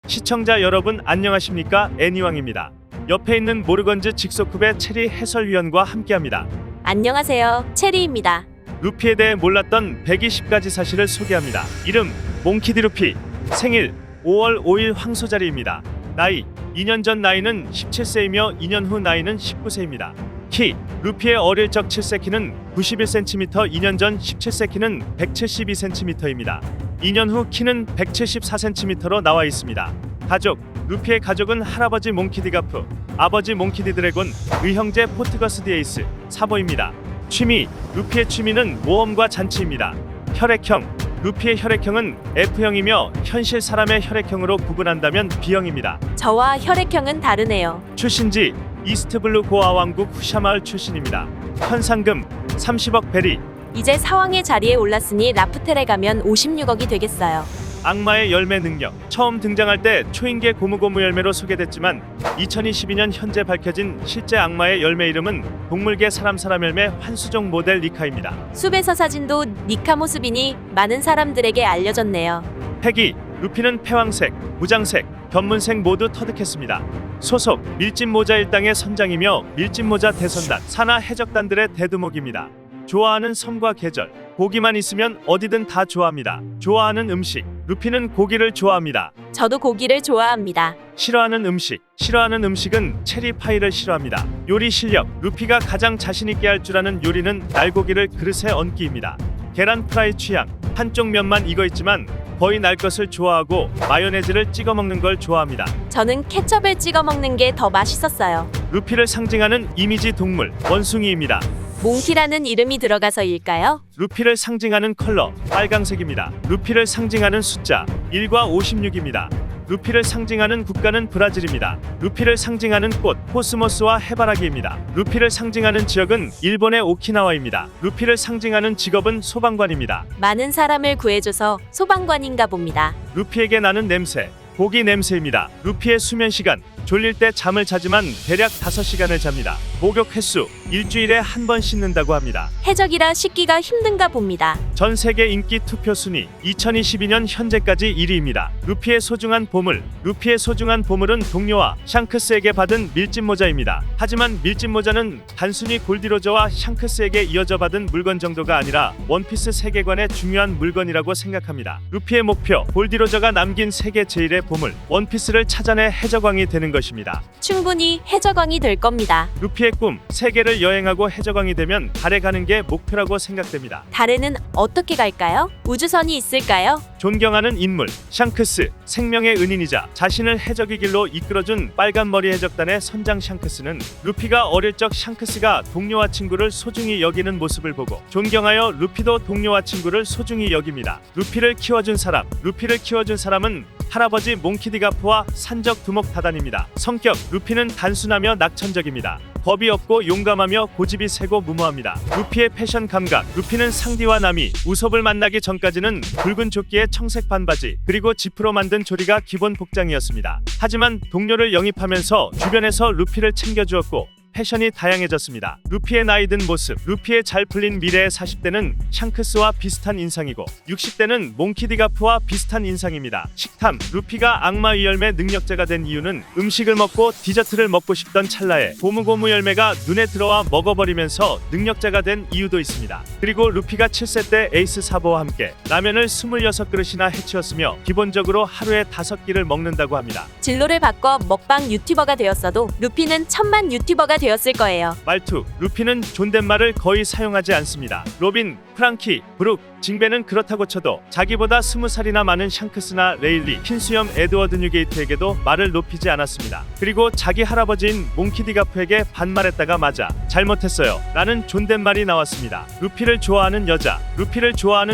시청자 여러분 안녕하십니까? 애니왕입니다. 옆에 있는 모르건즈 직소급의 체리 해설위원과 함께합니다. 안녕하세요, 체리입니다. 루피에 대해 몰랐던 120가지 사실을 소개합니다. 이름 몽키디 루피. 생일 5월 5일 황소자리입니다. 나이 2년 전 나이는 17세이며 2년 후 나이는 19세입니다. 키 루피의 어릴 적 7세 키는 91cm, 2년 전 17세 키는 172cm입니다. 2년 후 키는 174cm로 나와 있습니다. 가족 루피의 가족은 할아버지 몽키디 가프, 아버지 몽키디 드래곤, 의형제 포트거스 디에이스, 사보입니다. 취미 루피의 취미는 모험과 잔치입니다. 혈액형 루피의 혈액형은 F형이며 현실 사람의 혈액형으로 구분한다면 B형입니다. 저와 혈액형은 다르네요. 출신지 이스트블루 고아 왕국 후샤마을 출신입니다. 현상금 30억 베리. 이제 사왕의 자리에 올랐으니 라프텔에 가면 56억이 되겠어요. 악마의 열매 능력. 처음 등장할 때 초인계 고무고무 열매로 소개됐지만 2022년 현재 밝혀진 실제 악마의 열매 이름은 동물계 사람 열매 환수종 모델 니카입니다. 숲에서 사진도 니카 모습이니 많은 사람들에게 알려졌네요. 패기 루피는 패왕색, 무장색, 견문색 모두 터득했습니다. 소속 밀짚모자 일당의 선장이며 밀짚모자 대선단, 산하 해적단들의 대두목입니다. 좋아하는 섬과 계절 고기만 있으면 어디든 다 좋아합니다. 좋아하는 음식 루피는 고기를 좋아합니다. 저도 고기를 좋아합니다. 싫어하는 음식은 체리 파이를 싫어합니다. 요리 실력 루피가 가장 자신 있게 할 줄 아는 요리는 날고기를 그릇에 얹기입니다. 계란 프라이 취향 한쪽 면만 익어 있지만 거의 날 것을 좋아하고 마요네즈를 찍어 먹는 걸 좋아합니다. 저는 케첩을 찍어 먹는 게 더 맛있었어요. 루피를 상징하는 이미지 동물 원숭이입니다. 몽키라는 이름이 들어가서일까요? 루피를 상징하는 컬러 빨강색입니다. 루피를 상징하는 숫자 1과 56입니다. 루피를 상징하는 국가는 브라질입니다. 루피를 상징하는 꽃 코스모스와 해바라기입니다. 루피를 상징하는 지역은 일본의 오키나와입니다. 루피를 상징하는 직업은 소방관입니다. 많은 사람을 구해줘서 소방관인가 봅니다. 루피에게 나는 냄새 고기 냄새입니다. 루피의 수면 시간 졸릴 때 잠을 자지만 대략 5시간을 잡니다. 목욕 횟수 일주일에 한 번 씻는다고 합니다. 해적이라 씻기가 힘든가 봅니다. 전 세계 인기 투표 순위 2022년 현재까지 1위입니다. 루피의 소중한 보물 루피의 소중한 보물은 동료와 샹크스에게 받은 밀짚모자입니다. 하지만 밀짚모자는 단순히 골디로저와 샹크스에게 이어져 받은 물건 정도가 아니라 원피스 세계관의 중요한 물건이라고 생각합니다. 루피의 목표 골디로저가 남긴 세계 제1의 보물 원피스를 찾아내 해적왕이 되는 것입니다. 충분히 해적왕이 될 겁니다. 루피의 꿈 세계를 여행하고 해적왕이 되면 달에 가는 게 목표라고 생각됩니다. 달에는 어떻게 갈까요? 우주선이 있을까요? 존경하는 인물 샹크스 생명의 은인이자 자신을 해적의 길로 이끌어준 빨간머리 해적단의 선장 샹크스는 루피가 어릴 적 샹크스가 동료와 친구를 소중히 여기는 모습을 보고 존경하여 루피도 동료와 친구를 소중히 여깁니다. 루피를 키워준 사람은 할아버지 몽키디 가프와 산적 두목 다단입니다. 성격 루피는 단순하며 낙천적입니다. 겁이 없고 용감하며 고집이 세고 무모합니다. 루피의 패션 감각 루피는 상디와 나미, 우섭을 만나기 전까지는 붉은 조끼에 청색 반바지 그리고 지프로 만든 조리가 기본 복장이었습니다. 하지만 동료를 영입하면서 주변에서 루피를 챙겨주었고 패션이 다양해졌습니다. 루피의 나이 든 모습 루피의 잘 풀린 미래의 40대는 샹크스와 비슷한 인상이고 60대는 몽키디 가프와 비슷한 인상입니다. 식탐 루피가 악마의 열매 능력자가 된 이유는 음식을 먹고 디저트를 먹고 싶던 찰나에 고무고무 열매가 눈에 들어와 먹어버리면서 능력자가 된 이유도 있습니다. 그리고 루피가 7세 때 에이스 사보와 함께 라면을 26그릇이나 해치웠으며 기본적으로 하루에 5끼를 먹는다고 합니다. 진로를 바꿔 먹방 유튜버가 되었어도 루피는 1000만 유튜버가 되었을 거예요. 말투 루피는 존댓말을 거의 사용하지 않습니다. 로빈, 프랑키, 브룩, 징베는 그렇다고 쳐도 자기보다 20살이나 많은 샹크스나 레일리, 흰수염 에드워드 뉴게이트에게도 말을 높이지 않았습니다. 그리고 자기 할아버지인 몽키디 가프에게 반말했다가 맞아 잘못했어요 라는 존댓말이 나왔습니다. 루피를 좋아하는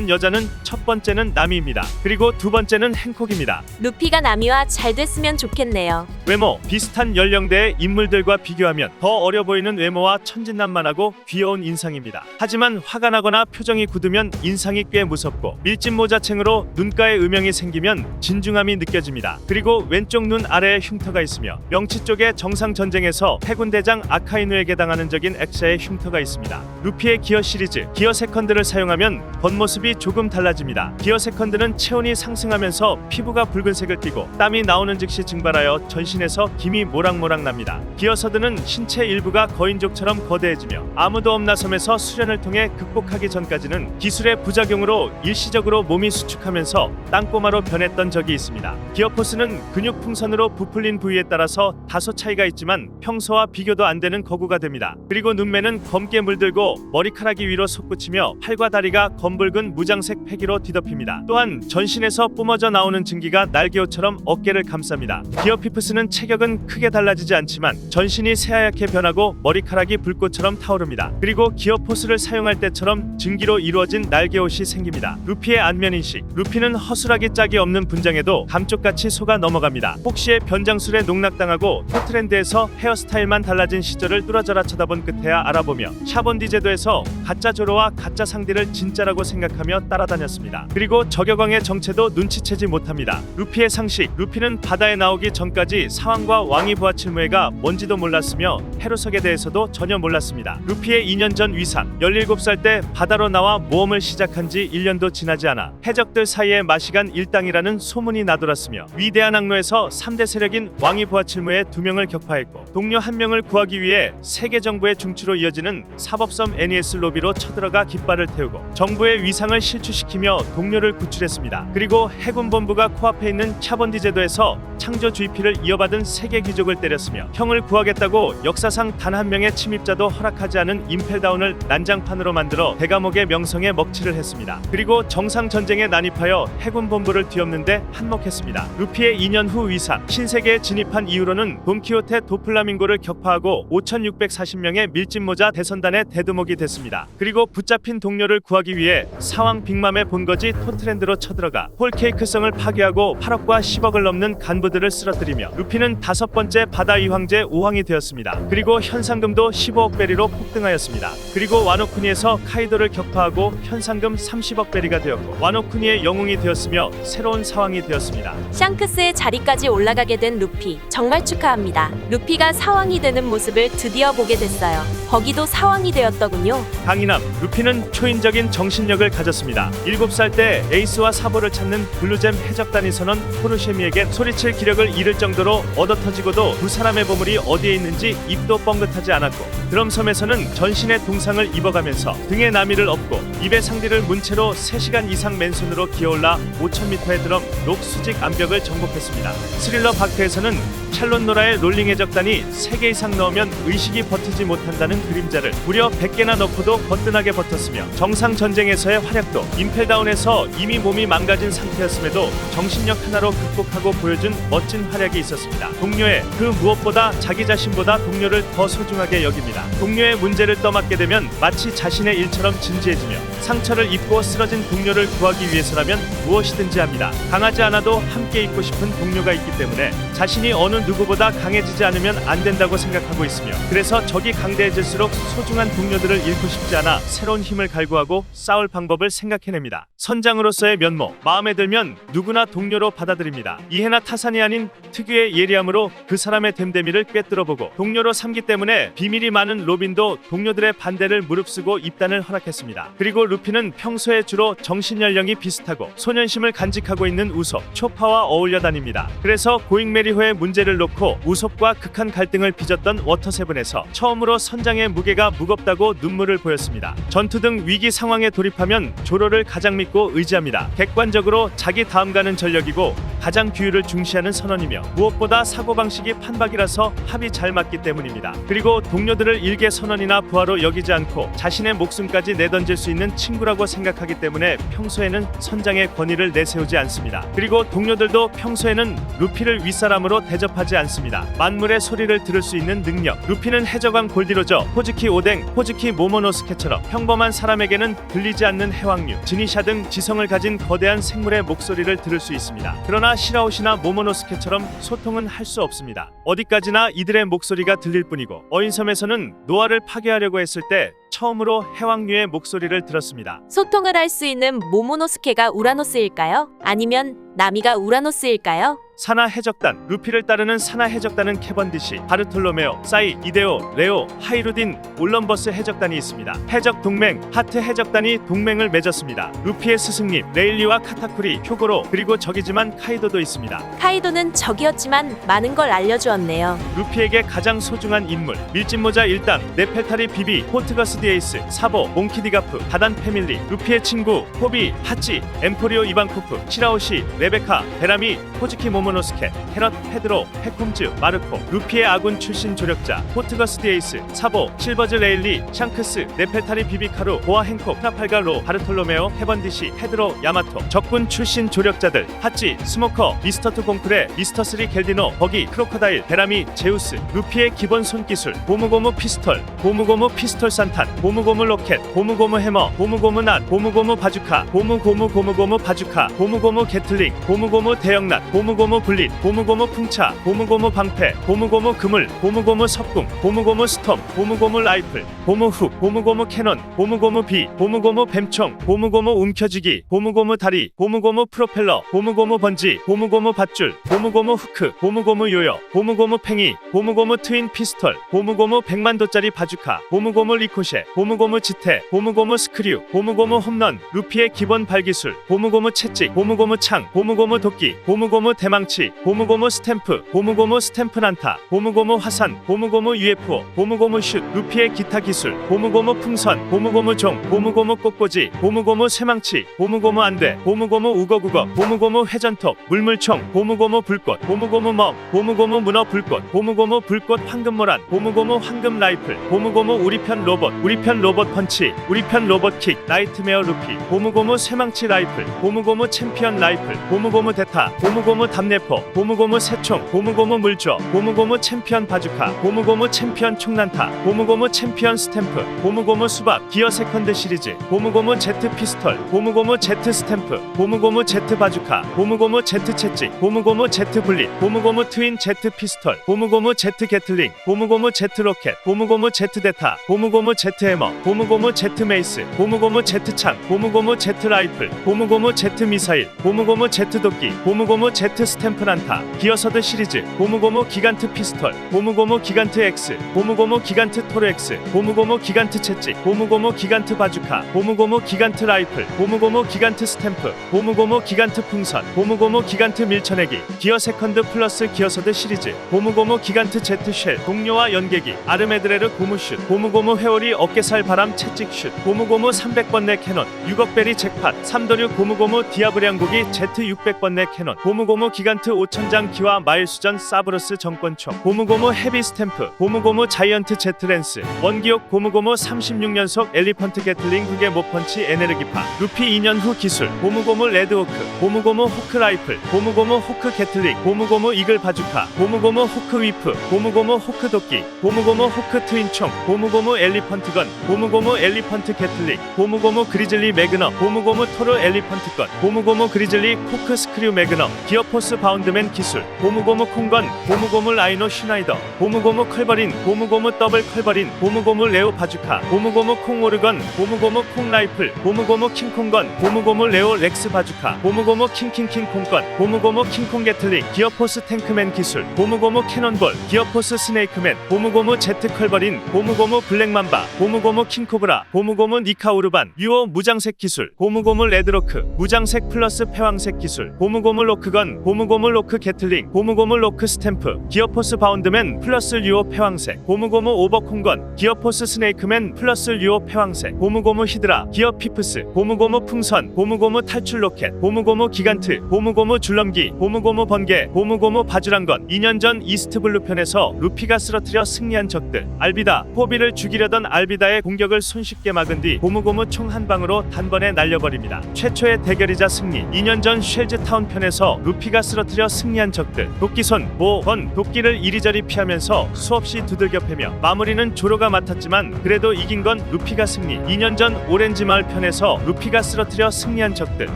여자는 첫 번째는 나미입니다. 그리고 두 번째는 행콕입니다. 루피가 나미와 잘 됐으면 좋겠네요. 외모 비슷한 연령대의 인물들과 비교하면 더 어려 보이는 외모와 천진난만하고 귀여운 인상입니다. 하지만 화가 나거나 표정이 표정이 굳으면 인상이 꽤 무섭고 밀짚 모자챙으로 눈가에 음영이 생기면 진중함이 느껴집니다. 그리고 왼쪽 눈 아래에 흉터가 있으며 명치 쪽에 정상 전쟁에서 해군 대장 아카이누에게 당하는 적인 액샤의 흉터가 있습니다. 루피의 기어 시리즈 기어 세컨드를 사용하면 겉모습이 조금 달라집니다. 기어 세컨드는 체온이 상승하면서 피부가 붉은색을 띠고 땀이 나오는 즉시 증발하여 전신에서 김이 모락모락 납니다. 기어 서드는 신체 일부가 거인족처럼 거대해지며 아무도 없나 섬에서 수련을 통해 극복하기 전까지는 기술의 부작용으로 일시적으로 몸이 수축하면서 땅꼬마로 변했던 적이 있습니다. 기어 포스는 근육 풍선으로 부풀린 부위에 따라서 다소 차이가 있지만 평소와 비교도 안 되는 거구가 됩니다. 그리고 눈매는 검게 물들고 머리카락이 위로 솟구치며 팔과 다리가 검붉은 무장색 패기로 뒤덮입니다. 또한 전신에서 뿜어져 나오는 증기가 날개옷처럼 어깨를 감쌉니다. 기어 피프스는 체격은 크게 달라지지 않지만 전신이 새하얗게 변하고 머리카락이 불꽃처럼 타오릅니다. 그리고 기어 포스를 사용할 때처럼 증기로 이루어진 날개옷이 생깁니다. 루피의 안면인식. 루피는 허술하기 짝이 없는 분장에도 감쪽같이 속아 넘어갑니다. 폭시의 변장술에 농락당하고 포트랜드에서 헤어스타일만 달라진 시절을 뚫어져라 쳐다본 끝에야 알아보며 샤본디제도에서 가짜 조로와 가짜 상디를 진짜라고 생각하며 따라다녔습니다. 그리고 저격왕의 정체도 눈치채지 못합니다. 루피의 상식. 루피는 바다에 나오기 전까지 사왕과 왕이 부하칠무회가 뭔지도 몰랐으며 헤로석에 대해서도 전혀 몰랐습니다. 루피의 2년 전 위상. 17살 때 바다로 나와 모험을 시작한 지 1년도 지나지 않아 해적들 사이에 마시간 일당이라는 소문이 나돌았으며 위대한 항로에서 3대 세력인 왕이 부하칠무회 2명을 격파했고 동료 1명을 구하기 위해 세계 정부의 중추로 이어지는 사법섬 NES 로비로 쳐들어가 깃발을 태우고 정부의 위상을 실추시키며 동료를 구출했습니다. 그리고 해군 본부가 코앞에 있는 샤본디 제도에서 창조 GP를 이어받은 세계 귀족을 때렸으며 형을 구하겠다고 역사상 단 한 명의 침입자도 허락하지 않은 임펠다운을 난장판으로 만들어 대감옥의 명성에 먹칠을 했습니다. 그리고 정상 전쟁에 난입하여 해군 본부를 뒤엎는데 한몫했습니다. 루피의 2년 후 위상. 신세계에 진입한 이후로는 돈키호테 도플라밍고를 격파하고 5,640명의 밀짚모자 대선단의 대두목이 됐습니다. 그리고 붙잡힌 동료를 구하기 위해 사왕 빅맘의 본거지 토트랜드로 쳐들어가 홀케이크성을 파괴하고 8억과 10억을 넘는 간부들을 쓰러뜨리며 루피는 5번째 바다 이황제 5황이 되었습니다. 그리고 현상금도 15억 베리로 폭등하였습니다. 그리고 와노쿠니에서 카이도를 격파하고 현상금 30억 베리가 되었고 와노쿠니의 영웅이 되었으며 새로운 사왕이 되었습니다. 샹크스의 자리까지 올라가게 된 루피, 정말 축하합니다. 루피가 사왕이 되는 모습을 드디어 보게 됐어요. 버기도 사왕이 되었더군요. 강인함. 루피는 초인적인 정신력을 가졌습니다. 7살 때 에이스와 사보를 찾는 블루잼 해적단이 선원 포르쉐미에게 소리칠 기력을 잃을 정도로 얻어터지고도 두 사람의 보물이 어디에 있는지 입도 뻥긋하지 않았고 드럼섬에서는 전신의 동상을 입어가면서 등에 나미를 업고 입에 상디를 문채로 3시간 이상 맨손으로 기어올라 5,000m의 드럼 록 수직 암벽을 정복했습니다. 스릴러 바크에서는 샬롯 노라의 롤링 해적단이 3개 이상 넣으면 의식이 버티지 못한다는 그림자를 무려 100개나 넣고도 거뜬하게 버텼으며 정상 전쟁에서의 활약도 임펠다운에서 이미 몸이 망가진 상태였음에도 정신력 하나로 극복하고 보여준 멋진 활약이 있었습니다. 동료의 그 무엇보다 자기 자신보다 동료를 더 소중하게 여깁니다. 동료의 문제를 떠맡게 되면 마치 자신의 일처럼 진지해지며 상처를 입고 쓰러진 동료를 구하기 위해서라면 무엇이든지 합니다. 강하지 않아도 함께 있고 싶은 동료가 있기 때문에 자신이 어느 누구보다 강해지지 않으면 안 된다고 생각하고 있으며 그래서 적이 강대해질수록 소중한 동료들을 잃고 싶지 않아 새로운 힘을 갈구하고 싸울 방법을 생각해냅니다. 선장으로서의 면모. 마음에 들면 누구나 동료로 받아들입니다. 이해나 타산이 아닌 특유의 예리함으로 그 사람의 됨됨이를 꿰뚫어보고 동료로 삼기 때문에 비밀이 많은 로빈도 동료들의 반대를 무릅쓰고 입단을 허락했습니다. 그리고 루피는 평소에 주로 정신연령이 비슷하고 소년심을 간직하고 있는 우솝, 초파와 어울려 다닙니다. 그래서 고잉 메리호의 문제를 놓고 우솝과 극한 갈등을 빚었던 워터세븐에서 처음으로 선장의 무게가 무겁다고 눈물을 보였습니다. 전투 등 위기 상황에 돌입하면 조로를 가장 믿고 의지합니다. 객관적으로 자기 다음 가는 전력이고 가장 규율을 중시하는 선원이며 무엇보다 사고방식이 판박이라서 합이 잘 맞기 때문입니다. 그리고 동료들을 일개 선원이나 부하로 여기지 않고 자신의 목숨까지 내던질 수 있는 친구라고 생각하기 때문에 평소에는 선장의 권위를 내세우지 않습니다. 그리고 동료들도 평소에는 루피를 윗사람으로 대접하지 않습니다. 만물의 소리를 들을 수 있는 능력. 루피는 해적왕 골디로저, 호즈키 오뎅, 호즈키 모모노스케처럼 평범한 사람에게는 들리지 않는 해왕류, 지니샤 등 지성을 가진 거대한 생물의 목소리를 들을 수 있습니다. 그러나 시라오시나 모모노스케처럼 소통은 할 수 없습니다. 어디까지나 이들의 목소리가 들릴 뿐이고 어인섬에서는 노아를 파괴하려고 했을 때 처음으로 해왕류의 목소리를 들었습니다. 소통을 할 수 있는 모모노스케가 우라노스일까요? 아니면 나미가 우라노스일까요? 산하 해적단 루피를 따르는 산하 해적단은 캐번디시, 바르톨로메오, 사이, 이데오, 레오, 하이루딘, 올럼버스 해적단이 있습니다. 해적 동맹 하트 해적단이 동맹을 맺었습니다. 루피의 스승님 레일리와 카타쿠리, 휴고로, 그리고 적이지만 카이도도 있습니다. 카이도는 적이었지만 많은 걸 알려주었네요. 루피에게 가장 소중한 인물 밀짚모자 1당, 네펠타리 비비, 포트거스 디에이스, 사보, 몽키디가프, 바단 패밀리, 루피의 친구 호비, 하치, 엠포리오 이반코프, 시라오시, 레베카, 베라미, 코즈키 모모노스케, 캐럿, 페드로, 페콤즈, 마르코, 루피의 아군 출신 조력자 포트거스 디에이스, 사보, 실버즈 레일리, 샹크스, 네펠타리 비비카루, 보아 행콕, 트라팔가로, 바르톨로메오, 헤번디시, 페드로, 야마토, 적군 출신 조력자들 하치, 스모커, 미스터2 공크레, 미스터3 겔디노, 버기, 크로커다일, 베라미, 제우스, 루피의 기본 손기술 고무고무 피스톨, 고무고무 피스톨 산탄, 고무고무 로켓, 고무고무 해머, 고무고무 낫, 고무고무 바주카, 고무고무 바주카, 고무고무 게틀링, 고무고무 대형낫, 고무고무 블릿, 고무고무 풍차, 고무고무 방패, 고무고무 그물, 고무고무 석궁, 고무고무 스톰, 고무고무 라이플, 고무훅, 고무고무 캐논, 고무고무 비, 고무고무 뱀총, 고무고무 움켜쥐기, 고무고무 다리, 고무고무 프로펠러, 고무고무 번지, 고무고무 밧줄, 고무고무 후크, 고무고무 요요, 고무고무 팽이, 고무고무 트윈 피스톨, 고무고무 100만도짜리 바주카, 고무고무 리코셰, 고무고무 지테, 고무고무 스크류, 고무고무 홈런, 루피의 기본 발기술, 고무고무 채찍, 고무고무 창, 고무고무 도끼, 고무고무 대망치, 고무고무 스탬프, 고무고무 스탬프 난타, 고무고무 화산, 고무고무 UFO, 고무고무 슛, 루피의 기타 기술, 고무고무 풍선, 고무고무 종, 고무고무 꽃꽂이, 고무고무 쇠망치, 고무고무 안돼, 고무고무 우거국어, 고무고무 회전톱, 물물총, 고무고무 불꽃, 고무고무 멍, 고무고무 문어 불꽃, 고무고무 불꽃 황금모란, 고무고무 황금 라이플, 고무고무 우리편 로봇 펀치, 우리편 로봇 킥, 나이트메어 루피, 고무고무 쇠망치 라이플, 고무고무 챔피언 라이플, 고무고무 대타, 고무고무 담내포, 고무고무 새총, 고무고무 물조, 고무고무 챔피언 바주카, 고무고무 챔피언 총난타, 고무고무 챔피언 스탬프, 고무고무 수박, 기어 세컨드 시리즈, 고무고무 제트 피스톨, 고무고무 제트 스탬프, 고무고무 제트 바주카, 고무고무 제트 채찍, 고무고무 제트 블릿, 고무고무 트윈 제트 피스톨, 고무고무 제트 게틀링, 고무고무 제트 로켓, 고무고무 제트 대타, 고무고무 제트 해머, 고무고무 제트 메이스, 고무고무 제트 창, 고무고무 제트 라이플, 고무고무 제트 미사일, 고무고무 제트 도끼, 고무고무 제트 스탬프 난타, 기어서드 시리즈, 고무고무 기간트 피스톨, 고무고무 기간트 X, 고무고무 기간트 토르 X, 고무고무 기간트 채찍, 고무고무 기간트 바주카, 고무고무 기간트 라이플, 고무고무 기간트 스탬프, 고무고무 기간트 풍선, 고무고무 기간트 밀쳐내기, 기어 세컨드 플러스 기어서드 시리즈, 고무고무 기간트 제트 쉘, 동료와 연계기, 아르메드레르 고무슛, 고무고무 회오리 어깨살 바람 채찍슛, 고무고무 300번 내 캐논, 6억베리 잭팟, 삼도류 고무고무 디아브량고기 제트 600번 내 캐논, 고무고무 기간트 5000장 기와 마일수전 사브로스 정권총, 고무고무 헤비 스탬프, 고무고무 자이언트 제트 랜스, 원기옥 고무고무 36년속 엘리펀트 게틀링 흑의 모펀치 에네르기파, 루피 2년 후 기술, 고무고무 레드호크, 고무고무 호크 라이플, 고무고무 호크 게틀링, 고무고무 이글 바주카, 고무고무 호크 위프, 고무고무 호크 도끼, 고무고무 호크 트윈총, 고무고무 엘리펀트건, 고무고무 엘리펀트 게틀링, 고무고무 그리즐리 매그넘, 고무고무 토르 엘리펀트건, 고무고무 그리즐리 코크 스크류 매그넘, 기어포스 바운드맨 기술, 고무고무 콩건, 고무고무 라이노 슈나이더, 고무고무 컬버린, 고무고무 더블 컬버린, 고무고무 레오 바주카, 고무고무 콩 오르건, 고무고무 콩 라이플, 고무고무 킹콩건, 고무고무 레오 렉스 바주카, 고무고무 킹킹킹 콩건, 고무고무 킹콩 게틀링, 기어포스 탱크맨 기술, 고무고무 캐논볼, 기어포스 스네이크맨, 고무고무 제트 컬버린, 고무고무 블랙맘바, 고무고무 킹코브라, 고무고무 니카우르반, 유오 무장색 기술, 고무고무 레드로크, 무장색 플러스 패왕색 기술, 고무고무 로크건, 고무고무 로크 게틀링, 고무고무 로크 스탬프, 기어포스 바운드맨 플러스 류오 패왕색, 고무고무 오버콩건, 기어포스 스네이크맨 플러스 류오 패왕색, 고무고무 히드라, 기어 피프스, 고무고무 풍선, 고무고무 탈출 로켓, 고무고무 기간트, 고무고무 줄넘기, 고무고무 번개, 고무고무 바주란건. 2년 전 이스트블루 편에서 루피가 쓰러뜨려 승리한 적들, 알비다, 포비를 죽이려던 알비다의 공격을 손쉽게 막은 뒤 고무고무 총 한 방으로 단번에 날려버립니다. 최초의 대결이자 승리. 2년 전 쉘즈타운 편에서 루피가 쓰러뜨려 승리한 적들, 도끼손, 모, 건, 도끼를 이리저리 피하면서 수없이 두들겨 패며 마무리는 조로가 맡았지만 그래도 이긴 건 루피가 승리. 2년 전 오렌지 마을 편에서 루피가 쓰러뜨려 승리한 적들,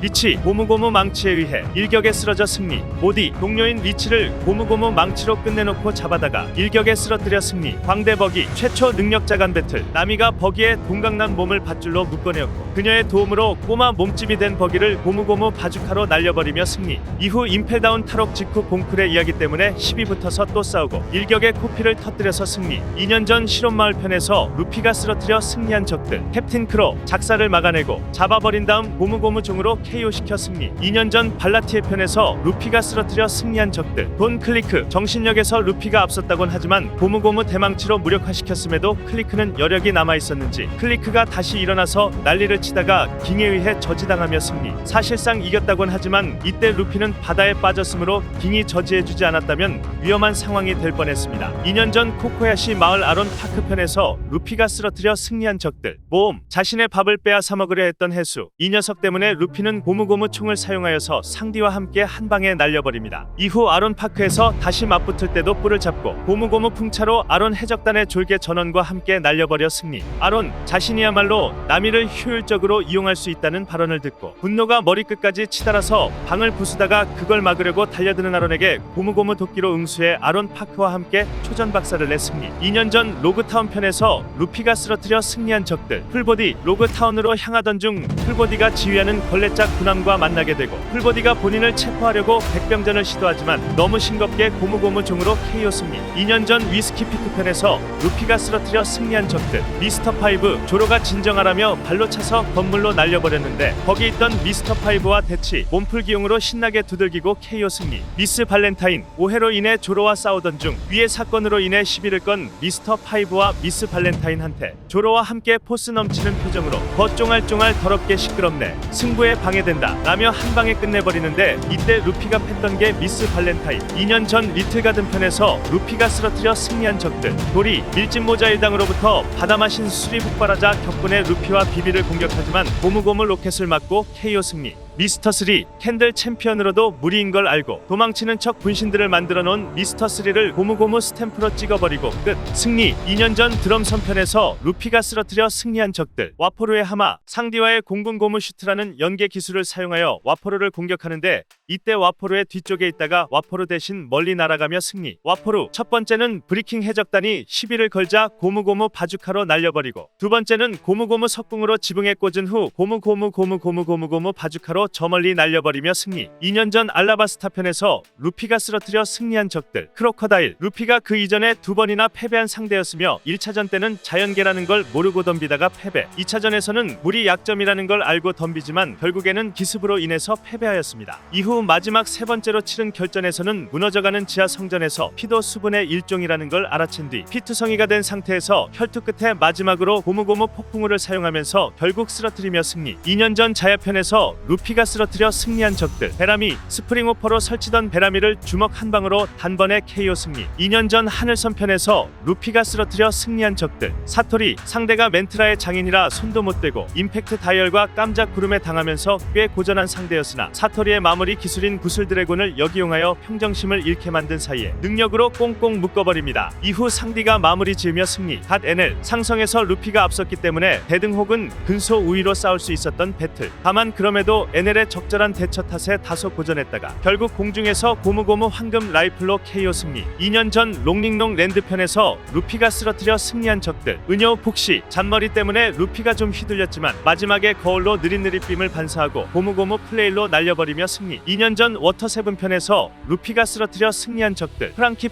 리치, 고무고무 망치에 의해 일격에 쓰러져 승리. 모디, 동료인 리치를 고무고무 망치로 끝내놓고 잡아다가 일격에 쓰러뜨려 승리. 광대버기, 최초 능력자 간 배틀, 나미가 버기의 동강난 몸을 밧줄로 묶어내었고 그녀의 도움으로 꼬마 몸집이 된 버기를 고무고무 바주카로 날려버리며 승리. 이후 임펠다운 탈옥 직후 봉쿨의 이야기 때문에 시비 붙어서 또 싸우고 일격에 코피를 터뜨려서 승리. 2년 전 실온마을 편에서 루피가 쓰러뜨려 승리한 적들, 캡틴 크로, 작사를 막아내고 잡아버린 다음 고무고무 종으로 KO시켜 승리. 2년 전 발라티의 편에서 루피가 쓰러뜨려 승리한 적들, 돈 클리크, 정신력에서 루피가 앞섰다곤 하지만 고무고무 대망치로 무력화시켰음에도 클리크는 여력이 남아있었는지 클리크가 다시 일어나서 난리를 치다가 깅에 의해 저지당하며 승리. 사실상 이겼다곤 하지만 이때 루피는 바다에 빠졌으므로 깅이 저지해주지 않았다면 위험한 상황이 될 뻔했습니다. 2년 전 코코야시 마을 아론 파크 편에서 루피가 쓰러뜨려 승리한 적들, 모험, 자신의 밥을 빼앗아 먹으려 했던 해수, 이 녀석 때문에 루피는 고무고무 총을 사용하여서 상디와 함께 한 방에 날려버립니다. 이후 아론 파크에서 다시 맞붙을 때도 뿔을 잡고 고무고무 풍차로 아론 해적단의 졸개 전원과 함께 날려버려 승리. 아론 자신이야말로 나미를 효율적으로 이용할 수 있다는 발언을 듣고 분노가 머리끝까지 치달아서 방을 부수다가 그걸 막으려고 달려드는 아론에게 고무고무 도끼로 응수해 아론 파크와 함께 초전박살을 내 승리. 2년 전 로그타운 편에서 루피가 쓰러뜨려 승리한 적들, 풀보디, 로그타운으로 향하던 중 풀보디가 지휘하는 걸레짝 군함과 만나게 되고 풀보디가 본인을 체포하려고 백병전을 시도하지만 너무 싱겁게 고무고무 종으로 KO 승리. 2년 전 위스키 피크 편에서 루피가 쓰러뜨려 승리한 적들, 미스터 파이브, 조로가 진정하라며 발로 차서 건물로 날려버렸는데 거기 있던 미스터 파이브와 대치, 몸풀기용으로 신나게 두들기고 KO 승리. 미스 발렌타인, 오해로 인해 조로와 싸우던 중 위의 사건으로 인해 시비를 건 미스터 파이브와 미스 발렌타인한테 조로와 함께 포스 넘치는 표정으로 겉쫑알쫑알 더럽게 시끄럽네, 승부에 방해된다 라며 한 방에 끝내버리는데 이때 루피가 팼던 게 미스 발렌타인. 2년 전 리틀가든 편에서 루피가 쓰러뜨려 승리한 적들, 도리, 밀짚모자 일당으로부터 바다마신 수리 폭발하자 격분해 루피와 비비를 공격하지만 고무고무 로켓을 맞고 KO 승리. 미스터3, 캔들 챔피언으로도 무리인 걸 알고 도망치는 척 분신들을 만들어 놓은 미스터3를 고무고무 스탬프로 찍어버리고 끝. 승리. 2년 전 드럼 선편에서 루피가 쓰러뜨려 승리한 적들, 와포루의 하마, 상디와의 공군고무 슈트라는 연계 기술을 사용하여 와포루를 공격하는데 이때 와포루의 뒤쪽에 있다가 와포루 대신 멀리 날아가며 승리. 와포루, 첫 번째는 브리킹 해적단이 시비를 걸자 고무고무 바주카로 날려버리고 두 번째는 고무고무 석궁으로 지붕에 꽂은 후 고무고무 바주카로 저 멀리 날려버리며 승리. 2년 전 알라바스타 편에서 루피가 쓰러뜨려 승리한 적들, 크로커다일, 루피가 그 이전에 두 번이나 패배한 상대였으며 1차전 때는 자연계라는 걸 모르고 덤비다가 패배, 2차전에서는 물이 약점이라는 걸 알고 덤비지만 결국에는 기습으로 인해서 패배하였습니다. 이후 마지막 세 번째로 치른 결전에서는 무너져가는 지하 성전에서 피도 수분의 일종이라는 걸 알아챈 뒤 피투성이가 된 상태에서 혈투 끝에 마지막으로 고무고무 폭풍우를 사용하면서 결국 쓰러뜨리며 승리. 2년 전 자야편에서 루피가 쓰러뜨려 승리한 적들, 베라미, 스프링오퍼로 설치던 베라미를 주먹 한 방으로 단번에 KO 승리. 2년 전 하늘선 편에서 루피가 쓰러뜨려 승리한 적들, 사토리, 상대가 멘트라의 장인이라 손도 못 대고 임팩트 다이얼과 깜짝 구름에 당하면서 꽤 고전한 상대였으나 사토리의 마무리 기술인 구슬 드래곤을 역이용하여 평정심을 잃게 만든 사이에 능력으로 꽁꽁 묶어버립니다. 이후 상디가 마무리 지으며 승리. 갓 NL, 상성에서 루피가 앞섰기 때문에 대등 혹은 근소 우위로 싸울 수 있었던 배틀. 다만 그럼에도 NL의 적절한 대처 탓에 다소 고전했다가 결국 공중에서 고무고무 황금 라이플로 KO 승리. 2년 전 롱링롱 랜드 편에서 루피가 쓰러뜨려 승리한 적들, 은여우 폭시, 잔머리 때문에 루피가 좀 휘둘렸지만 마지막에 거울로 느릿느릿빔을 반사하고 고무고무 플레일로 날려버리며 승리. 2년 전 워터세븐 편에서 루피가 쓰러뜨려 승리한 적들, 프랑키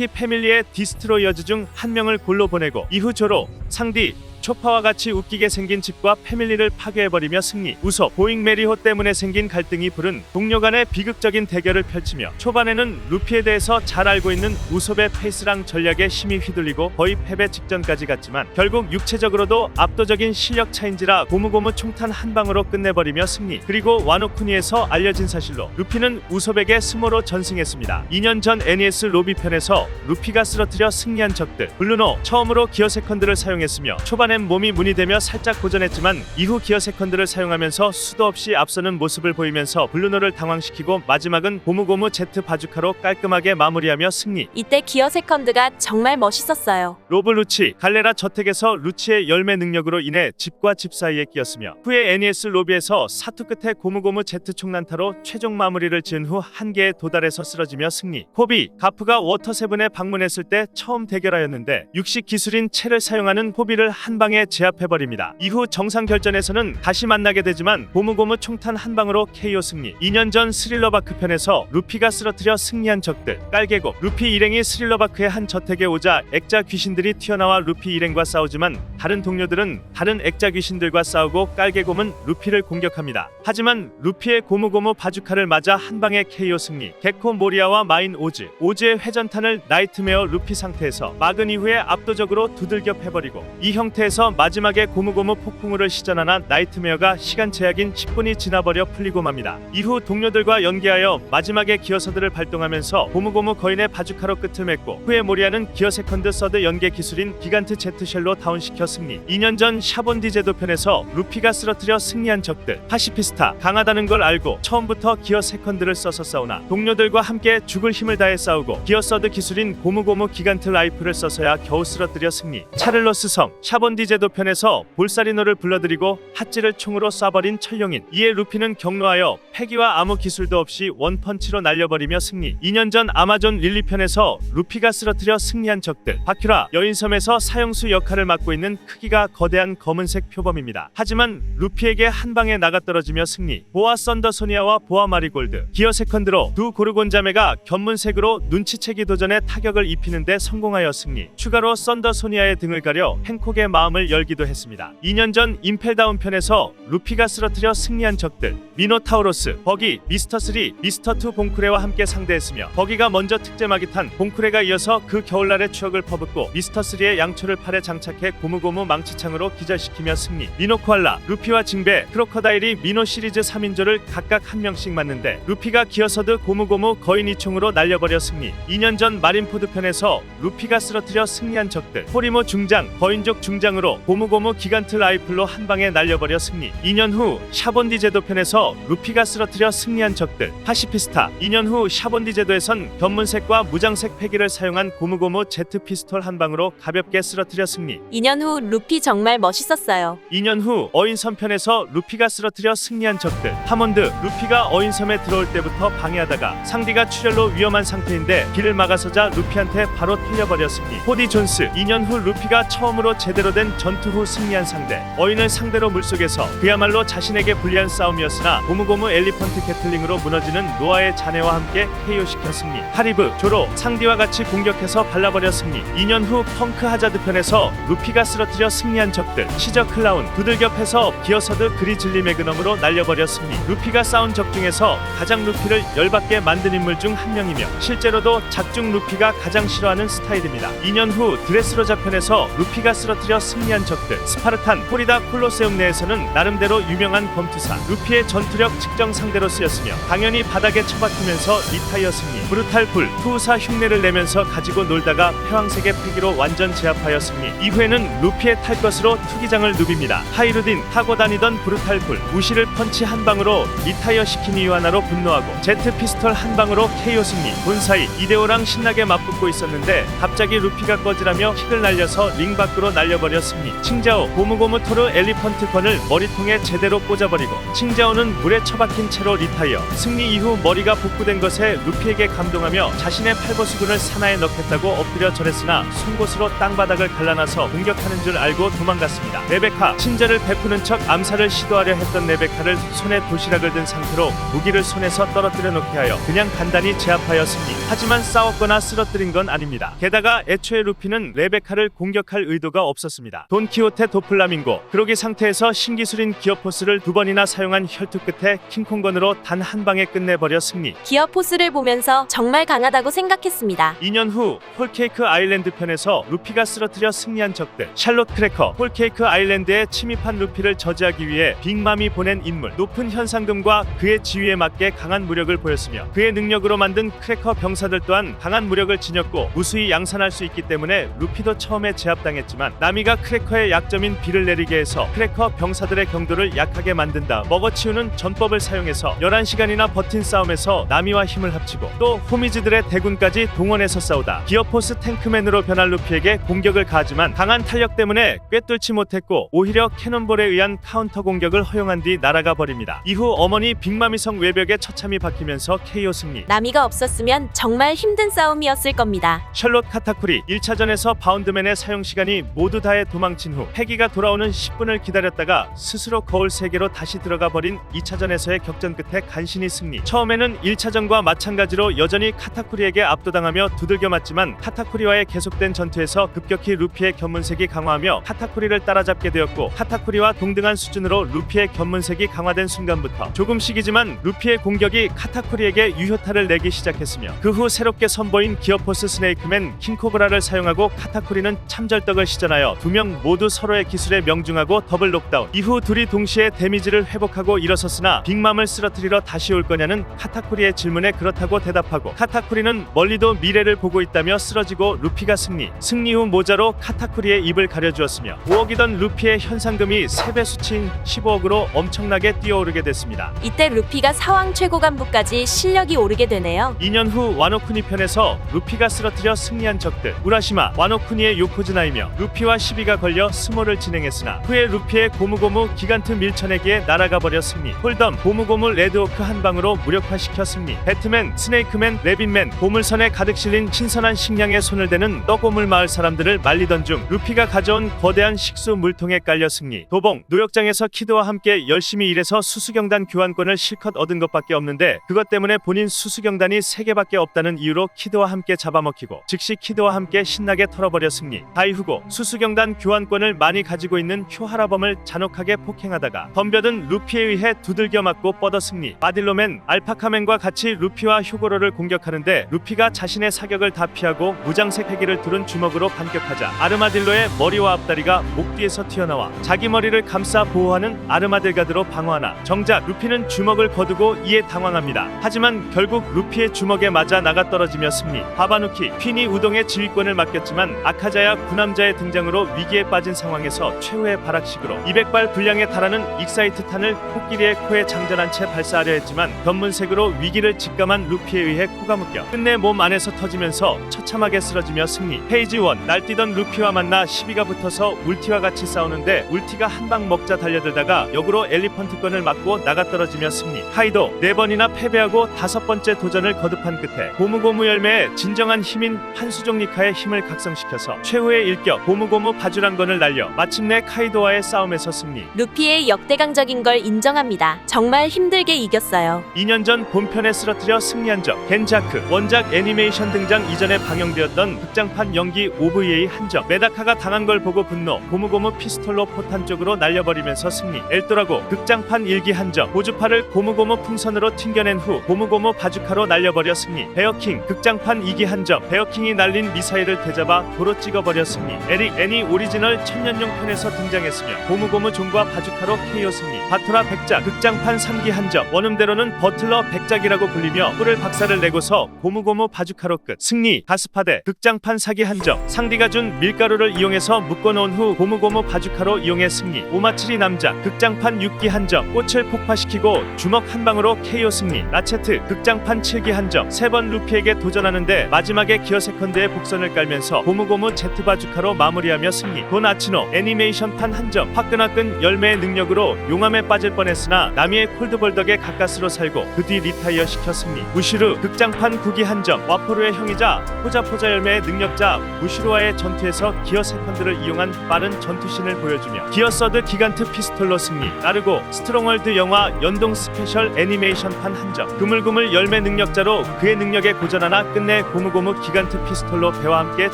패밀리의 디스트로이어즈 중 한 명을 골로 보내고 이후 조로, 상디, 초파와 같이 웃기게 생긴 집과 패밀리를 파괴해버리며 승리. 우섭, 보잉 메리호 때문에 생긴 갈등이 부른 동료 간의 비극적인 대결을 펼치며 초반에는 루피에 대해서 잘 알고 있는 우섭의 페이스랑 전략에 심히 휘둘리고 거의 패배 직전까지 갔지만 결국 육체적으로도 압도적인 실력 차인지라 고무고무 총탄 한 방으로 끝내버리며 승리. 그리고 와노쿠니에서 알려진 사실로 루피는 우섭에게 스모로 전승했습니다. 2년 전 NES 로비 편에서 루피가 쓰러뜨려 승리한 적들, 블루노, 처음으로 기어 세컨드를 사용했으며 초반에 초반엔 몸이 문이 되며 살짝 고전했지만 이후 기어 세컨드를 사용하면서 수도 없이 앞서는 모습을 보이면서 블루노를 당황시키고 마지막은 고무고무 제트 바주카로 깔끔하게 마무리하며 승리. 이때 기어 세컨드가 정말 멋있었어요. 로브 루치, 갈레라 저택에서 루치의 열매 능력으로 인해 집과 집 사이에 끼었으며 후에 NES 로비에서 사투 끝에 고무고무 제트 총난타로 최종 마무리를 지은 후 한계에 도달해서 쓰러지며 승리. 호비, 가프가 워터세븐에 방문했을 때 처음 대결하였는데 육식 기술인 채를 사용하는 호비를 한 방에 제압해버립니다. 이후 정상 결전에서는 다시 만나게 되지만 고무고무 총탄 한 방으로 KO 승리. 2년 전 스릴러바크 편에서 루피가 쓰러뜨려 승리한 적들. 깔개고 루피 일행이 스릴러바크의 한 저택에 오자 액자 귀신들이 튀어나와 루피 일행과 싸우지만 다른 동료들은 다른 액자 귀신들과 싸우고 깔개곰은 루피를 공격합니다. 하지만 루피의 고무고무 바주카를 맞아 한 방에 KO 승리. 개코 모리아와 마인 오즈의 회전탄을 나이트메어 루피 상태에서 막은 이후에 압도적으로 두들겨 패버리고 이 형태에서 마지막에 고무고무 폭풍우를 시전하나 나이트메어가 시간 제약인 10분이 지나버려 풀리고 맙니다. 이후 동료들과 연계하여 마지막에 기어서드를 발동하면서 고무고무 거인의 바주카로 끝을 맺고 후에 모리아는 기어 세컨드 서드 연계 기술인 기간트 제트쉘로 다운시켜 승리. 2년 전 샤본디 제도 편에서 루피가 쓰러뜨려 승리한 적들. 파시피스타 강하다는 걸 알고 처음부터 기어 세컨드를 써서 싸우나 동료들과 함께 죽을 힘을 다해 싸우고 기어 서드 기술인 고무고무 기간트 라이프를 써서야 겨우 쓰러뜨려 승리. 차를로스 성 샤본디 제도 편에서 볼사리노를 불러들이고 핫지를 총으로 쏴버린 천룡인. 이에 루피는 격노하여 패기와 아무 기술도 없이 원펀치로 날려버리며 승리. 2년 전 아마존 릴리 편에서 루피가 쓰러뜨려 승리한 적들. 바큐라 여인섬에서 사형수 역할을 맡고 있는 크기가 거대한 검은색 표범입니다. 하지만 루피에게 한 방에 나가떨어지며 승리. 보아 썬더소니아와 보아 마리골드 기어 세컨드로 두 고르곤 자매가 견문색으로 눈치채기 도전에 타격을 입히는데 성공하여 승리. 추가로 썬더소니아의 등을 가려 행콕의 마음을 열기도 했습니다. 2년 전 임펠다운 편에서 루피가 쓰러뜨려 승리한 적들. 미노타우로스, 버기, 미스터3, 미스터2 봉쿠레와 함께 상대했으며 버기가 먼저 특제막이 탄 봉쿠레가 이어서 그 겨울날의 추억을 퍼붓고 미스터3의 양초를 팔에 장착해 고무고무 망치창으로 기절시키며 승리. 미노 코알라, 루피와 징베, 크로커다일이 미노 시리즈 3인조를 각각 한 명씩 맞는데 루피가 기어서드 고무고무 거인 2총으로 날려버려 승리. 2년 전 마린포드 편에서 루피가 쓰러뜨려 승리한 적들. 호리모 중장, 거인족 중장으로 고무고무 기간트 라이플로 한 방에 날려버려 승리. 2년 후 샤본디 제도 편에서 루피가 쓰러뜨려 승리한 적들. 파시피스타 2년 후 샤본디 제도에선 견문색과 무장색 패기를 사용한 고무고무 제트 피스톨 한 방으로 가볍게 쓰러뜨려 승리. 2년 후 루피 정말 멋있었어요. 2년 후 어인섬 편에서 루피가 쓰러뜨려 승리한 적들. 하몬드 루피가 어인섬에 들어올 때부터 방해하다가 상디가 출혈로 위험한 상태인데 길을 막아서자 루피한테 바로 털려버려 승리. 호디 존스 2년 후 루피가 처음으로 제대로 된 전투 후 승리한 상대. 어인을 상대로 물속에서 그야말로 자신에게 불리한 싸움이었으나 고무고무 엘리펀트 캐틀링으로 무너지는 노아의 자네와 함께 KO시켜 승리. 하리브 조로 상디와 같이 공격해서 발라버려 승리. 2년 후 펑크 하자드 편에서 루피가 쓰러뜨려 승리한 적들. 시저 클라운 두들겨 패서 기어서드 그리즐리 매그넘으로 날려버려 승리. 루피가 싸운 적 중에서 가장 루피를 열받게 만든 인물 중 한 명이며 실제로도 작중 루피가 가장 싫어하는 스타일입니다. 2년 후 드레스로자 편에서 루피가 쓰러뜨려 승리한 적들. 스파르탄 코리다 콜로세움 내에서는 나름대로 유명한 검투사 루피의 전투력 측정 상대로 쓰였으며 당연히 바닥에 처박히면서 리타이어 승리. 브루탈 불 투우사 흉내를 내면서 가지고 놀다가 패왕색의 패기로 완전 제압하여 승리. 이후에는 루피의 탈 것으로 투기장을 누빕니다. 하이루딘 타고 다니던 브루탈 불 우시를 펀치 한 방으로 리타이어 시킨 이유 하나로 분노하고 제트 피스톨 한 방으로 KO 승리. 본사이 이데오랑 신나게 맞붙고 있었는데 갑자기 루피가 꺼지라며 킥을 날려서 링 밖으로 날려버려 승리. 칭자오 고무고무 토르 엘리펀트 건을 머리통에 제대로 꽂아버리고 칭자오는 물에 처박힌 채로 리타이어. 승리 이후 머리가 복구된 것에 루피에게 감동하며 자신의 팔보수군을 산하에 넣겠다고 엎드려 절했으나 송곳으로 땅바닥을 갈라놔서 공격하는 줄 알고 도망갔습니다. 레베카 친절을 베푸는 척 암살을 시도하려 했던 레베카를 손에 도시락을 든 상태로 무기를 손에서 떨어뜨려 놓게 하여 그냥 간단히 제압하여 승리. 하지만 싸웠거나 쓰러뜨린 건 아닙니다. 게다가 애초에 루피는 레베카를 공격할 의도가 없었습니다. 돈키호테 도플라밍고 그러기 상태에서 신기술인 기어포스를 두 번이나 사용한 혈투 끝에 킹콩건으로 단 한 방에 끝내버려 승리. 기어 포스를 보면서 정말 강하다고 생각했습니다. 2년 후 홀케이크 아일랜드 편에서 루피가 쓰러뜨려 승리한 적들. 샬롯 크래커 홀케이크 아일랜드에 침입한 루피를 저지하기 위해 빅맘이 보낸 인물. 높은 현상금과 그의 지위에 맞게 강한 무력을 보였으며 그의 능력으로 만든 크래커 병사들 또한 강한 무력을 지녔고 무수히 양산할 수 있기 때문에 루피도 처음에 제압당했지만 나미가 크래커의 약점인 비를 내리게 해서 크래커 병사들의 경도를 약하게 만든다. 먹어치우는 전법을 사용해서 11시간이나 버틴 싸움에서 나미와 힘을 합치고 또 호미즈들의 대군까지 동원해서 싸우다 기어포스 탱크맨으로 변할 루피에게 공격을 가하지만 강한 탄력 때문에 꿰뚫지 못했고 오히려 캐논볼에 의한 카운터 공격을 허용한 뒤 날아가 버립니다. 이후 어머니 빅마미성 외벽에 처참히 박히면서 KO 승리. 나미가 없었으면 정말 힘든 싸움이었을 겁니다. 셜롯 카타쿠리 1차전에서 바운드맨의 사용시간이 모두 다해 도망친 후 패기가 돌아오는 10분을 기다렸다가 스스로 거울 세계로 다시 들어가 버린 2차전에서의 격전 끝에 간신히 승리. 처음에는 1차전과 마찬가지로 여전히 카타쿠리에게 압도당하며 두들겨 맞지만 카타쿠리와의 계속된 전투에서 급격히 루피의 견문색이 강화하며 카타쿠리를 따라잡게 되었고 카타쿠리와 동등한 수준으로 루피의 견문색이 강화된 순간부터 조금씩이지만 루피의 공격이 카타쿠리에게 유효타를 내기 시작했으며 그 후 새롭게 선보인 기어포스 스네이크맨 킹코브라를 사용하고 카타쿠리는 참절떡을 시전하여 두 명 모두 서로의 기술에 명중하고 더블 록다운. 이후 둘이 동시에 데미지를 회복하고 일어섰으나 빅맘을 쓰러뜨리러 다시 올 거냐는 카타쿠리의 질문에 그렇다고 대답하고 카타쿠리는 멀리도 미래를 보고 있다며 쓰러지고 루피가 승리. 승리 후 모자로 카타쿠리의 입을 가려주었으며 5억이던 루피의 현상금이 3배 수치인 15억으로 엄청나게 뛰어오르게 됐습니다. 이때 루피가 사왕 최고 간부까지 실력이 오르게 되네요. 2년 후 와노쿠니 편에서 루피가 쓰러뜨려 승리한 적들 우라시마, 와노쿠니의 요코즈나이며 루피와 시비가 걸려 스몰을 진행했으나 후에 루피의 고무고무 기간트 밀쳐내기에 날아가 버려 승리. 홀덤, 고무고무 레드오크 한 방으로 무력화시켜 승리. 배트맨, 스네이크맨, 레빈맨, 보물선에 가득 실린 신선한 식량에 손을 대는 떠고물 마을 사람들을 말리던 중 루피가 가져온 거대한 식수 물통에 깔려 승리. 도봉, 노역장에서 키드와 함께 열심히 일해서 수수경단 교환권을 실컷 얻은 것밖에 없는데 그것 때문에 본인 수수경단이 3개밖에 없다는 이유로 키드와 함께 잡아먹히고 즉시 키드와 함께 신나게 털어버려 승리. 다이후고, 수수경단 교환권을 많이 가지고 있는 효하라범을 잔혹하게 폭행하다가 덤벼든 루피에 의해 두들겨 맞고 뻗어 승리. 마딜로맨, 알파카맨과 같이 루피와 휴고로를 공격하는데 루피가 자신의 사격을 다 피하고 무장색 회기를 두른 주먹으로 반격하자 아르마딜로의 머리와 앞다리가 목 뒤에서 튀어나와 자기 머리를 감싸 보호하는 아르마딜가드로 방어하나 정작 루피는 주먹을 거두고 이에 당황합니다. 하지만 결국 루피의 주먹에 맞아 나가떨어지며 승리. 바바누키, 퀸이 우동의 지휘권을 맡겼지만 아카자야 구남자의 등장으로 위기에 빠진 상황에서 최후의 발악식으로 200발 분량에 달하는 익사이트탄을 코끼리의 코에 장전한 채 발사하려 했지만 견문색으로 위기를 직감한 루피에 의해 코가 묶여 끝내 몸 안에서 터지면서 처참하게 쓰러지며 승리. 페이지 1, 날뛰던 루피와 만나 시비가 붙어서 울티와 같이 싸우는데 울티가 한 방 먹자 달려들다가 역으로 엘리펀트권을 맞고 나가떨어지며 승리. 카이도 4번이나 패배하고 5번째 도전을 거듭한 끝에 고무고무 열매의 진정한 힘인 한수종 니카의 힘을 각성시켜서 최후의 일격 고무고무 바주란건을 날려 마침내 카이도와의 싸움에서 승리. 루피의 역대강적인 걸 인정합니다. 정말 힘들게 이겼어요. 2년 전 본편에 쓰러뜨려 승리한 적 겐자크 원작 애니메이션 등장 이전에 방영되었던 극장판 연기 OVA 한적 메다카가 당한 걸 보고 분노 고무고무 피스톨로 포탄 쪽으로 날려버리면서 승리. 엘도라고 극장판 일기 한적 보주파를 고무고무 풍선으로 튕겨낸 후 고무고무 바주카로 날려버려 승리. 베어킹 극장판 2기 한적 베어킹이 날린 미사일을 되잡아 도로 찍어버려 승리. 에릭 애니 오리지널 천년용 편에서 등장했으며 고무고무 종과 바주카로 KO 승리. 바토라 백작 극장판 3기 한적 원음대로는 버틀러 백작이라고 불리며 뿔을 박살을 내고서 고무고무 바주카로 끝 승리. 가스파대 극장판 4기 한적 상디가 준 밀가루를 이용해서 묶어놓은 후 고무고무 바주카로 이용해 승리. 오마츠리 남자 극장판 6기 한적 꽃을 폭파시키고 주먹 한 방으로 KO 승리. 라체트 극장판 7기 한적 3번 루피에게 도전하는데 마지막에 기어 세컨드의 복선을 깔면서 고무고무 제트 바주카로 마무리하며 승리. 돈 아치노 애니메이션판 한적 화끈화끈 열매의 능력으로 용암에 빠질 뻔했으나 나미의 콜드볼덕의 가까스로 살고 그 뒤 리타이어 시켜 승리. 무시루 극장판 9기 한적 와포르의 형이자 포자포자 열매의 능력자 무시루와의 전투에서 기어 세컨드를 이용한 빠른 전투신을 보여주며 기어 서드 기간트 피스톨로 승리. 나르고 스트롱월드 영화 연동 스페셜 애니메이션판 한적 그물그물 열매 능력자로 그의 능력에 고전하나 끝내 고무고무 기간트 피스톨로 배와 함께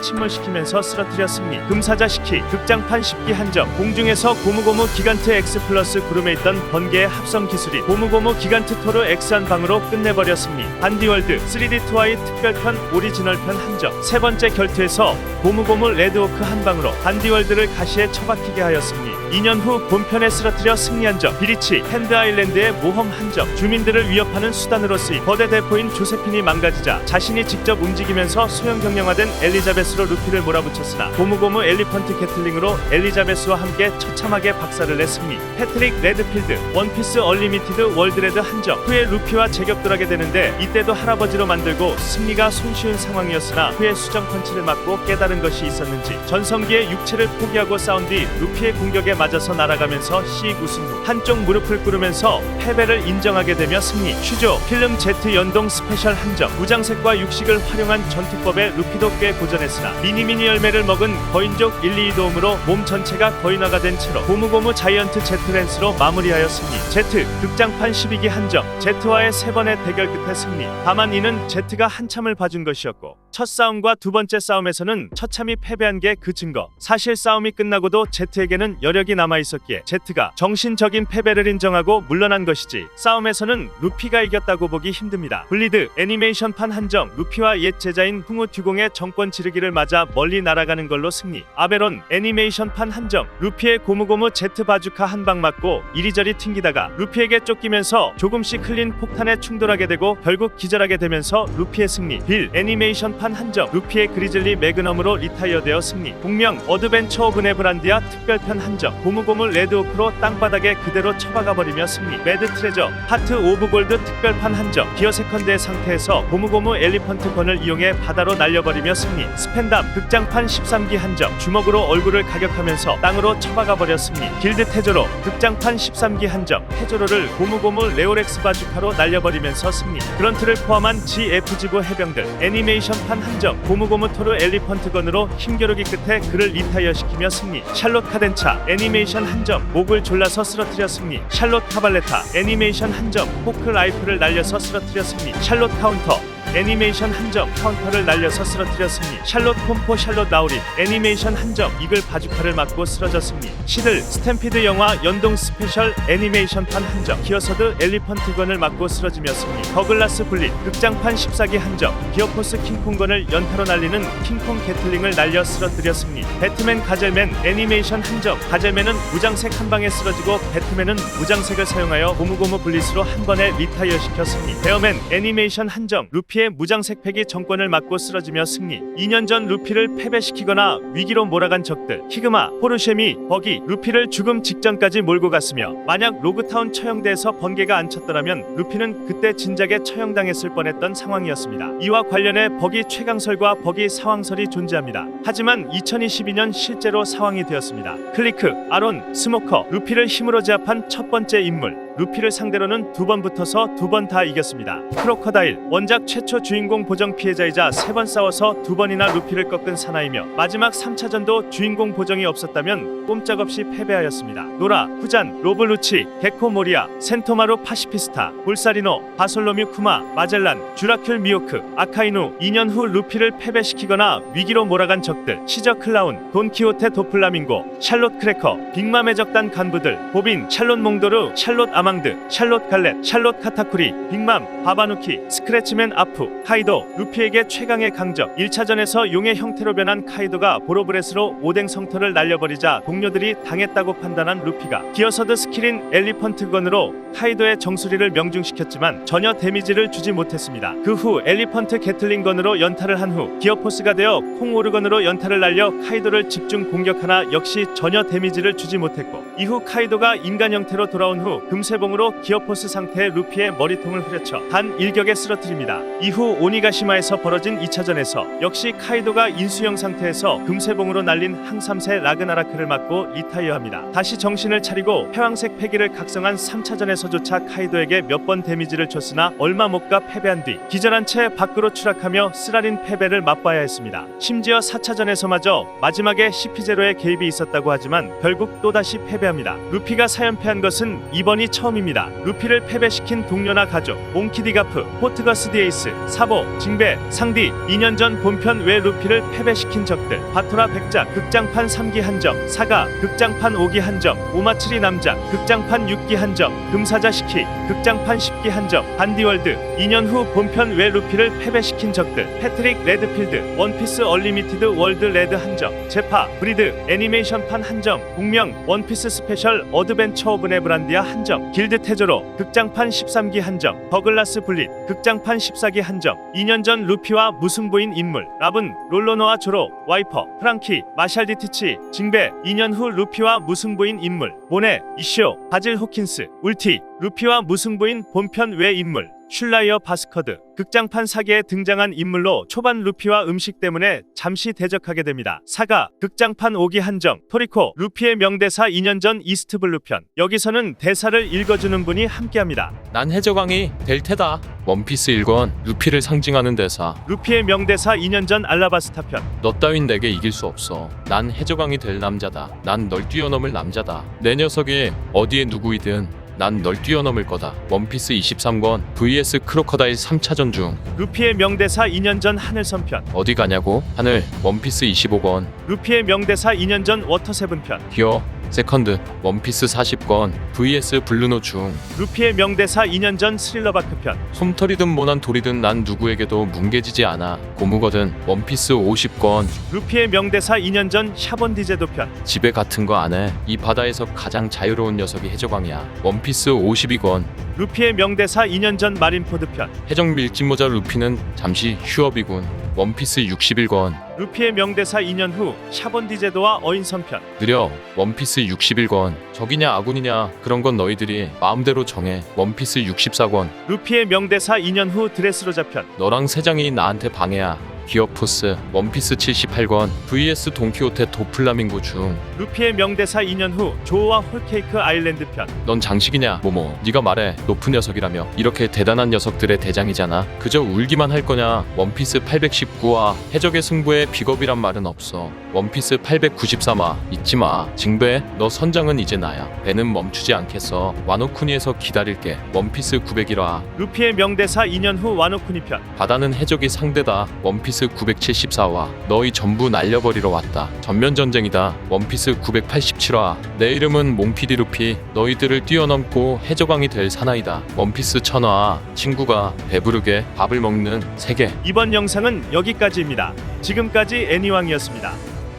침몰시키면서 쓰러뜨려 승리. 금사자 시키 극장판 10기 한적 공중에서 고무고무 기간트 X 플러스 구름에 있던 번개의 합성 기술이 고무고무 기간트 토르 X 한 방으로 끝내버려 승리. 반디월드 3D 트와이 특별편 오리지널편 한적 3번째 결투에서 고무고무 레드오크 한 방으로 반디월드를 가시에 처박히게 하여 승리. 2년 후 본편에 쓰러뜨려 승리한 적 비리치 핸드 아일랜드의 모험 한적 주민들을 위협하는 수단으로 쓰인 거대 대포인 조세핀이 망가지자 자신이 직접 움직이면서 소형 경량화된 엘리자베스로 루피를 몰아붙였으나 고무고무 엘리펀트 엘리펀트 게틀링으로 엘리자베스와 함께 처참하게 박살을 내 승리. 패트릭 레드필드 원피스 얼리미티드 월드레드 한정 후에 루피와 제격돌하게 되는데 이때도 할아버지로 만들고 승리가 손쉬운 상황이었으나 후에 수정 펀치를 맞고 깨달은 것이 있었는지 전성기의 육체를 포기하고 싸운 뒤 루피의 공격에 맞아서 날아가면서 씩 웃은 후 한쪽 무릎을 꿇으면서 패배를 인정하게 되며 승리. 슈조 필름 Z 연동 스페셜 한정 무장색과 육식을 활용한 전투법에 루피도 꽤 고전했으나 미니미니 열매를 먹은 거인족 1, 2 도움으로 몸 전체가 거인화가 된 채로 고무고무 자이언트 제트랜스로 마무리하여 승리. Z 극장판 12기 한정 Z와의 3번의 대결 끝에 승리. 다만 이는 Z가 한참을 봐준 것이었고 첫 싸움과 두 번째 싸움에서는 처참히 패배한 게 그 증거. 사실 싸움이 끝나고도 Z에게는 여력이 남아있었기에 Z가 정신적인 패배를 인정하고 물러난 것이지 싸움에서는 루피가 이겼다고 보기 힘듭니다. 블리드 애니메이션판 한정 루피와 옛 제자인 풍우 듀공의 정권 지르기를 맞아 멀리 날아가는 걸로 승리. 아베론 애니메이션판 한정 루피의 고무고무 Z 바주카 한 방 맞고 이리저리 튕기다가 루피에게 쫓기면서 조금씩 흘린 폭탄에 충돌하게 되고 결국 기절하게 되면서 루피의 승리. 빌 애니메이션판 한정 루피의 그리즐리 매그넘으로 리타이어되어 승리. 공명 어드벤처 오브 네브란디아 특별편 한정 고무고무 레드오크로 땅바닥에 그대로 처박아버리며 승리. 매드 트레저 하트 오브 골드 특별판 한정 기어 세컨드의 상태에서 고무고무 엘리펀트 건을 이용해 바다로 날려버리며 승리. 스펜담 극장판 13기 한정 주먹으로 얼굴을 가격하면서 땅으로 처박아버려 승리. 길드 테조로 극장판 13기 한정 테조로를 고무고무 레오렉스 바주카로 날려버리면서 승리. 그런트를 포함한 GF지부 해병들 애니메이션판 한정 고무고무 토르 엘리펀트 건으로 힘겨루기 끝에 그를 리타이어시키며 승리. 샬롯 카덴차 애니메이션 한정 목을 졸라서 쓰러뜨려 승리. 샬롯 카발레타 애니메이션 한정 포크 라이프를 날려서 쓰러뜨려 승리. 샬롯 카운터 애니메이션 한정 카운터를 날려서 쓰러뜨려 승리. 샬롯 콤포 샬롯 나우린 애니메이션 한정 이글 바주카를 맞고 쓰러져 승리. 시들 스탬피드 영화 연동 스페셜 애니메이션판 한정 기어서드 엘리펀트건을 맞고 쓰러지며 승리. 더글라스 블릿 극장판 14기 한정 기어포스 킹콩건을 연타로 날리는 킹콩 게틀링을 날려 쓰러뜨려 승리. 배트맨 가젤맨 애니메이션 한정 가젤맨은 무장색 한 방에 쓰러지고 배트맨은 무장색을 사용하여 고무고무 블릿으로 한 번에 리타이어시켜 승리. 베어맨 애니메이션 한정 루피의 무장색 팩이 정권을 맞고 쓰러지며 승리. 2년 전 루피를 패배시키거나 위기로 몰아간 적들 히그마, 포르쉐미, 버기 루피를 죽음 직전까지 몰고 갔으며 만약 로그타운 처형대에서 번개가 안 쳤더라면 루피는 그때 진작에 처형당했을 뻔했던 상황이었습니다. 이와 관련해 버기 최강설과 버기 사왕설이 존재합니다. 하지만 2022년 실제로 사왕이 되었습니다. 클리크, 아론, 스모커 루피를 힘으로 제압한 첫 번째 인물 루피를 상대로는 2번 붙어서 2번 다 이겼습니다. 크로커다일 원작 최초 주인공 보정 피해자이자 3번 싸워서 2번이나 루피를 꺾은 사나이며 마지막 3차전도 주인공 보정이 없었다면 꼼짝없이 패배하였습니다. 노라, 후잔, 로블루치, 게코 모리아, 센토마루 파시피스타, 볼사리노, 바솔로뮤 쿠마, 마젤란, 주라큘 미오크, 아카이누 2년 후 루피를 패배시키거나 위기로 몰아간 적들 시저 클라운, 돈키호테 도플라밍고, 샬롯 크래커, 빅맘의 적단 간부들 보빈, 샬롯 몽도르, 샬롯 아망드, 샬롯 갈렛, 샬롯 카타쿠리, 빅맘, 바바누키, 스크래치맨 아프, 카이도 루피에게 최강의 강적 1차전에서 용의 형태로 변한 카이도가 보로브렛으로 오뎅 성터를 날려버리자 동료들이 당했다고 판단한 루피가 기어서드 스킬인 엘리펀트건으로 카이도의 정수리를 명중시켰지만 전혀 데미지를 주지 못했습니다. 그 후 엘리펀트 게틀링건으로 연타를 한 후 기어포스가 되어 콩오르건으로 연타를 날려 카이도를 집중 공격하나 역시 전혀 데미지를 주지 못했고 이후 카이도가 인간 형태로 돌아온 후 금세봉으로 기어포스 상태의 루피의 머리통을 후려쳐 단 일격에 쓰러뜨립니다. 이후 오니가시마에서 벌어진 2차전에서 역시 카이도가 인수형 상태에서 금세봉으로 날린 항3세 라그나라크를 맞고 리타이어합니다. 다시 정신을 차리고 회왕색 패기를 각성한 3차전에서조차 카이도에게 몇 번 데미지를 줬으나 얼마 못 가 패배한 뒤 기절한 채 밖으로 추락하며 쓰라린 패배를 맛봐야 했습니다. 심지어 4차전에서마저 마지막에 CP0의 개입이 있었다고 하지만 결국 또다시 패배합니다. 루피가 사연패한 것은 이번이 처음입니다. 루피를 패배시킨 동료나 가족 몽키디가프, 포트거스 디에이스, 사보, 징베, 상디 2년 전 본편 외 루피를 패배시킨 적들 바토라 백자 극장판 3기 한정 사가 극장판 5기 한정 오마츠리 남자 극장판 6기 한정 금사자 시키 극장판 10기 한정 반디월드 2년 후 본편 외 루피를 패배시킨 적들 패트릭 레드필드 원피스 얼리미티드 월드 레드 한정 제파 브리드 애니메이션판 한정 공명 원피스 스페셜 어드벤처 오브 네브란디아 한정, 길드 테조로 극장판 13기 한정, 더글라스 블릿 극장판 14기 한정. 2년 전 루피와 무승부인 인물 라븐, 롤러노아 조로, 와이퍼, 프랑키, 마샬 디티치, 징베. 2년 후 루피와 무승부인 인물 모네, 이쇼, 바질 호킨스, 울티. 루피와 무승부인 본편 외 인물 슐라이어 바스커드 극장판 4기에 등장한 인물로 초반 루피와 음식 때문에 잠시 대적하게 됩니다. 사가 극장판 5기 한정, 토리코 루피의 명대사 2년 전 이스트 블루 편. 여기서는 대사를 읽어주는 분이 함께합니다. 난 해적왕이 될 테다. 원피스 1권 루피를 상징하는 대사. 루피의 명대사 2년 전 알라바스타 편. 너 따윈 내게 이길 수 없어. 난 해적왕이 될 남자다. 난 널 뛰어넘을 남자다. 내 녀석이 어디에 누구이든 난 널 뛰어넘을 거다. 원피스 23권 vs 크로커다일 3차전 중. 루피의 명대사 2년 전 하늘선 편. 어디 가냐고? 하늘. 원피스 25권 루피의 명대사 2년 전 워터세븐 편. 기어. 세컨드. 원피스 40권 vs 블루노 중. 루피의 명대사 2년 전 스릴러바크 편. 솜털이든 모난 돌이든 난 누구에게도 뭉개지지 않아. 고무거든. 원피스 50권. 루피의 명대사 2년 전 샤본 디제도 편. 지배 같은 거 안 해. 이 바다에서 가장 자유로운 녀석이 해적왕이야. 원피스 52권. 루피의 명대사 2년 전 마린포드 편. 해적 밀짚모자 루피는 잠시 휴업이군. 원피스 61권. 루피의 명대사 2년 후 샤본 디제도와 어인선 편. 느려. 원피스 61권. 적이냐 아군이냐 그런 건 너희들이 마음대로 정해. 원피스 64권. 루피의 명대사 2년 후 드레스로자 편. 너랑 세장이 나한테 방해야. 기어포스. 원피스 78권 vs 돈키호테 도플라밍고 중. 루피의 명대사 2년 후 조우와 홀케이크 아일랜드 편. 넌 장식이냐 모모. 네가 말해. 높은 녀석이라며. 이렇게 대단한 녀석들의 대장이잖아. 그저 울기만 할 거냐. 원피스 819와 해적의 승부에 비겁이란 말은 없어. 원피스 893화 잊지마. 징배 너 선장은 이제 나야. 배는 멈추지 않겠어. 와노쿠니에서 기다릴게. 원피스 901화. 루피의 명대사 2년 후 와노쿠니 편. 바다는 해적이 상대다. 원피스 974화. 너희 전부 날려버리러 왔다. 전면전쟁이다. 원피스 987화. 내 이름은 몽피디 루피. 너희들을 뛰어넘고 해적왕이 될 사나이다. 원피스 1000화. 친구가 배부르게 밥을 먹는 세계. 이번 영상은 여기까지입니다. 지금까지 애니왕이었습니다.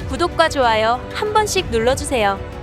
구독과 좋아요 한 번씩 눌러주세요.